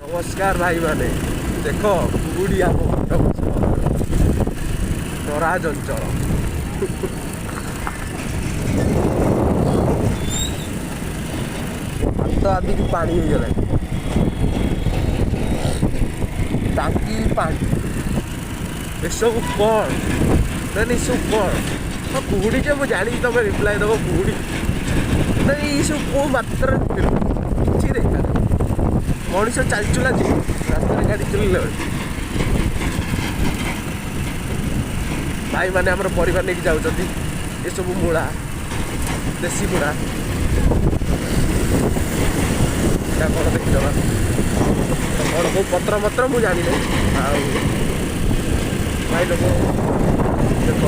नमस्कार भाई माने देख कुहुड़ी आम नराज अंचल हाथ आदि की पानी हो गला टांकी पानी सब कौन नहीं सब कौन हाँ कुहुड़ी जे मुझे जानी तुम रिप्लाई दब कुहुड़ी नहीं ये सब कौ मात्र किसी देखा मनीष चल चुला जी रास्ता गाड़ी चलने भाई मैंने आम परिवार नहीं जाऊँच ये सब मूला देसी मूला कौन देखा कौन कौ पत्र मत्र मुझे जानी भाई लोग देख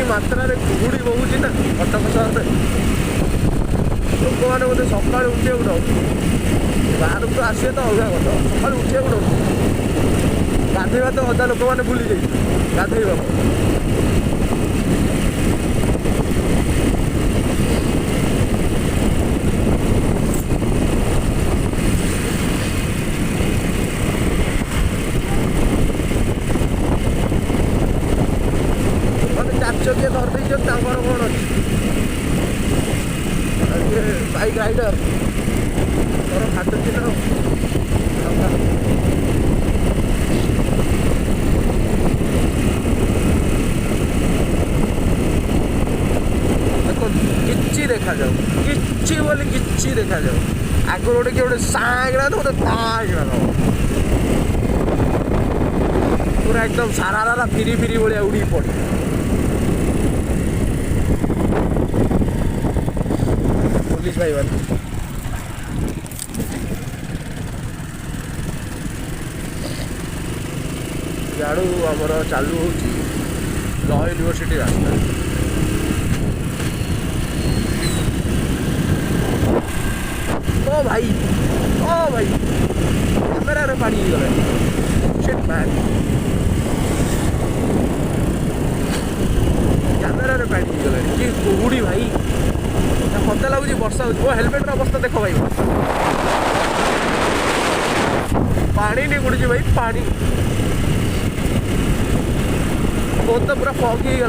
मात्रा कुहुड़ी बहुत ना कटक सहर लोक मैंने बोलते सका उठे बाहर को आसे तो अलग कथा सका उठे गाधेवा तो अधा लोक मैंने भूली जाइए गाधेवा चकिया धर दे कौन अच्छी बाइक राइडर तोर हाथ चिन्ह देखो किसी देखा जाऊ किसी बोली किसी देखा जाऊ आगे गोटे किए गोटे सांगना तो गोटे तागना दब पूरा एकदम सारा फिरी फिरी भाया उड़ी पड़े पुलिस भाई मान याड़ू आमर चालू हो लॉ यूनिवर्सिटी रास्ता ओ भाई कैमेरा रे पानी गले शिट मैन कैमेरा रे पानी गले कि कुहुड़ी भाई मत लगुच वर्षा हो हेलमेट अवस्था देख भाई पानी नहीं गुड़ी भाई पानी बहुत तो पूरा फॉग ही